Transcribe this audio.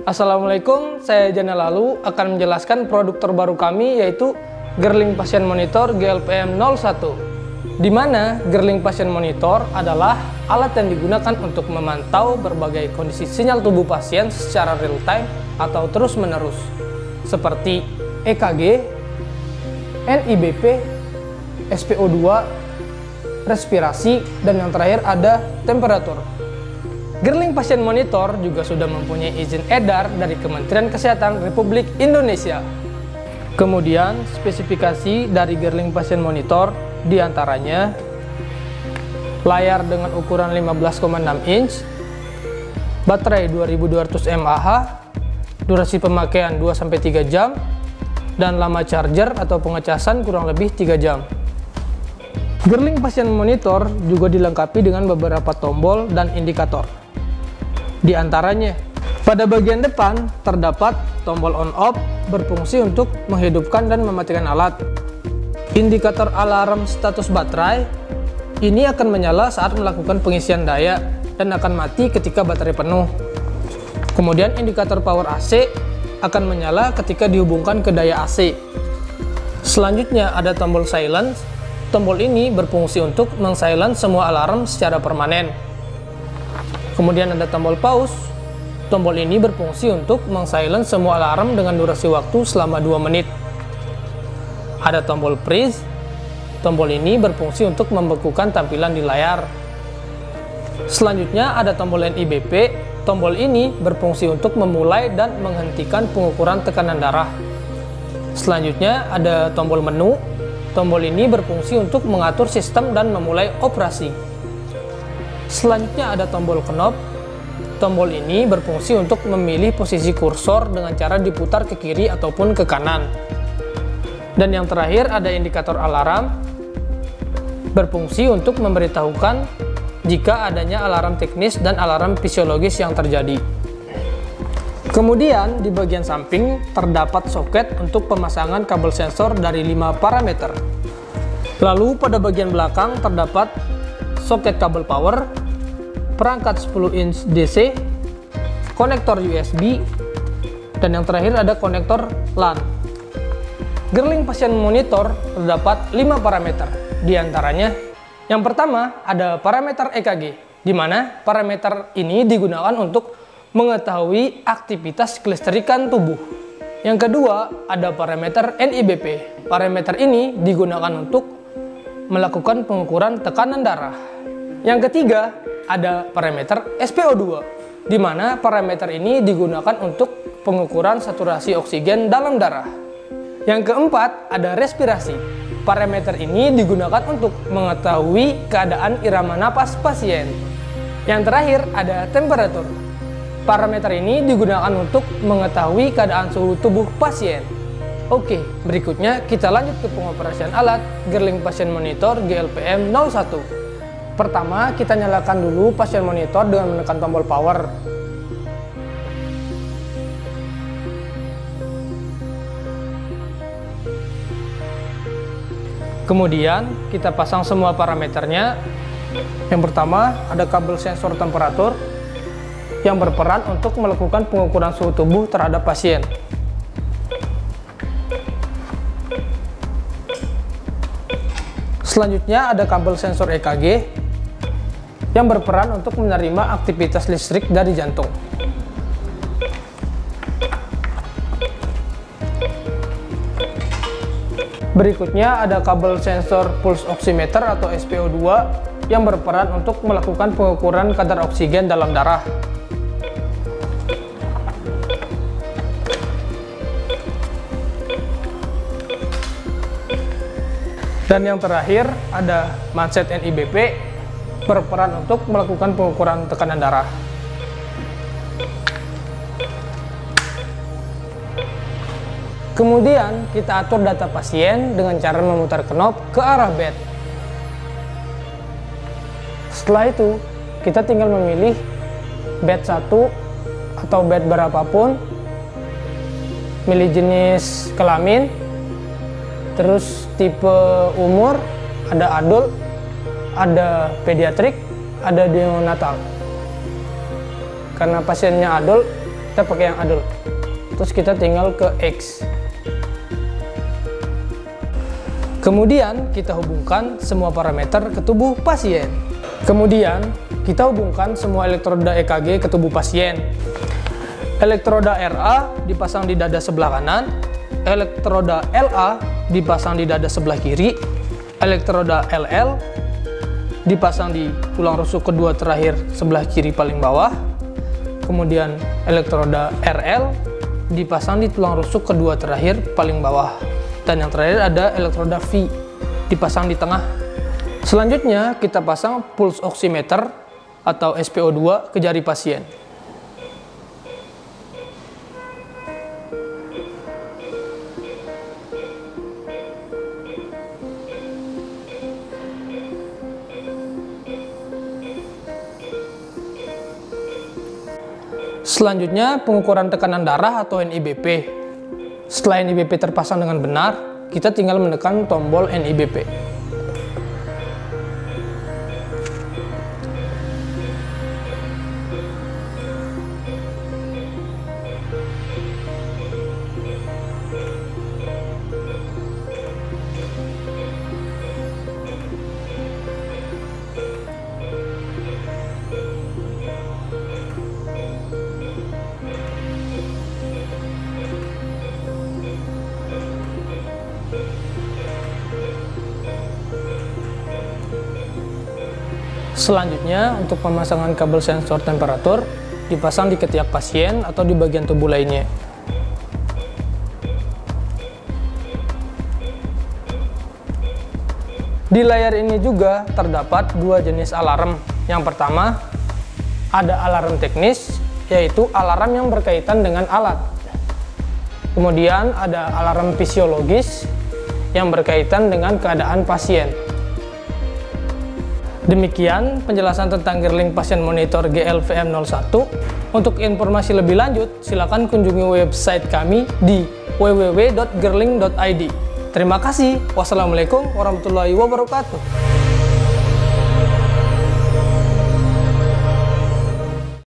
Assalamualaikum, saya Jana Lalu akan menjelaskan produk terbaru kami yaitu Girling Patient Monitor GLPM01. Di mana Girling Patient Monitor adalah alat yang digunakan untuk memantau berbagai kondisi sinyal tubuh pasien secara real time atau terus-menerus, seperti EKG, NIBP, SpO2, respirasi, dan yang terakhir ada temperatur. Girling Patient Monitor juga sudah mempunyai izin edar dari Kementerian Kesehatan Republik Indonesia. Kemudian, spesifikasi dari Girling Patient Monitor diantaranya layar dengan ukuran 15,6 inch, baterai 2200 mAh, durasi pemakaian 2-3 jam, dan lama charger atau pengecasan kurang lebih 3 jam. Girling Patient Monitor juga dilengkapi dengan beberapa tombol dan indikator. Di antaranya, pada bagian depan terdapat tombol on-off berfungsi untuk menghidupkan dan mematikan alat. Indikator alarm status baterai ini akan menyala saat melakukan pengisian daya dan akan mati ketika baterai penuh. Kemudian indikator power AC akan menyala ketika dihubungkan ke daya AC. Selanjutnya ada tombol silence. Tombol ini berfungsi untuk meng-silence semua alarm secara permanen. Kemudian ada tombol pause. Tombol ini berfungsi untuk meng-silence semua alarm dengan durasi waktu selama 2 menit. Ada tombol freeze. Tombol ini berfungsi untuk membekukan tampilan di layar. Selanjutnya ada tombol NIBP. Tombol ini berfungsi untuk memulai dan menghentikan pengukuran tekanan darah. Selanjutnya ada tombol menu. Tombol ini berfungsi untuk mengatur sistem dan memulai operasi. Selanjutnya ada tombol knob. Tombol ini berfungsi untuk memilih posisi kursor dengan cara diputar ke kiri ataupun ke kanan. Dan yang terakhir ada indikator alarm, berfungsi untuk memberitahukan jika adanya alarm teknis dan alarm fisiologis yang terjadi. Kemudian di bagian samping terdapat soket untuk pemasangan kabel sensor dari 5 parameter. Lalu pada bagian belakang terdapat soket kabel power, perangkat 10 inch DC, konektor USB, dan yang terakhir ada konektor LAN. Girling Patient Monitor terdapat 5 parameter. Di antaranya, yang pertama ada parameter EKG, di mana parameter ini digunakan untuk mengetahui aktivitas kelistrikan tubuh. Yang kedua ada parameter NIBP. Parameter ini digunakan untuk melakukan pengukuran tekanan darah. Yang ketiga ada parameter SpO2, di mana parameter ini digunakan untuk pengukuran saturasi oksigen dalam darah. Yang keempat ada respirasi. Parameter ini digunakan untuk mengetahui keadaan irama napas pasien. Yang terakhir ada temperatur. Parameter ini digunakan untuk mengetahui keadaan suhu tubuh pasien. Oke, berikutnya kita lanjut ke pengoperasian alat Girling Patient Monitor GLPM01. Pertama, kita nyalakan dulu patient monitor dengan menekan tombol power. Kemudian, kita pasang semua parameternya. Yang pertama, ada kabel sensor temperatur yang berperan untuk melakukan pengukuran suhu tubuh terhadap pasien. Selanjutnya, ada kabel sensor EKG yang berperan untuk menerima aktivitas listrik dari jantung. Berikutnya ada kabel sensor pulse oximeter atau SpO2 yang berperan untuk melakukan pengukuran kadar oksigen dalam darah. Dan yang terakhir ada manset NIBP berperan untuk melakukan pengukuran tekanan darah. Kemudian kita atur data pasien dengan cara memutar knob ke arah bed. Setelah itu kita tinggal memilih bed 1 atau bed berapapun, milih jenis kelamin, terus tipe umur, ada adult, ada pediatrik, ada neonatal. Karena pasiennya adult, kita pakai yang adult. Terus kita tinggal ke X. Kemudian kita hubungkan semua parameter ke tubuh pasien. Kemudian kita hubungkan semua elektroda EKG ke tubuh pasien. Elektroda RA dipasang di dada sebelah kanan, elektroda LA dipasang di dada sebelah kiri, elektroda LL dipasang di tulang rusuk kedua terakhir sebelah kiri paling bawah, kemudian elektroda RL dipasang di tulang rusuk kedua terakhir paling bawah. Dan yang terakhir ada elektroda V dipasang di tengah. Selanjutnya kita pasang pulse oximeter atau SpO2 ke jari pasien. Selanjutnya pengukuran tekanan darah atau NIBP. Setelah NIBP terpasang dengan benar, kita tinggal menekan tombol NIBP. Selanjutnya, untuk pemasangan kabel sensor temperatur dipasang di ketiak pasien atau di bagian tubuh lainnya. Di layar ini juga terdapat dua jenis alarm. Yang pertama, ada alarm teknis, yaitu alarm yang berkaitan dengan alat. Kemudian ada alarm fisiologis yang berkaitan dengan keadaan pasien. Demikian penjelasan tentang Girling Patient Monitor GLVM01. Untuk informasi lebih lanjut, silakan kunjungi website kami di www.girling.id. Terima kasih. Wassalamualaikum warahmatullahi wabarakatuh.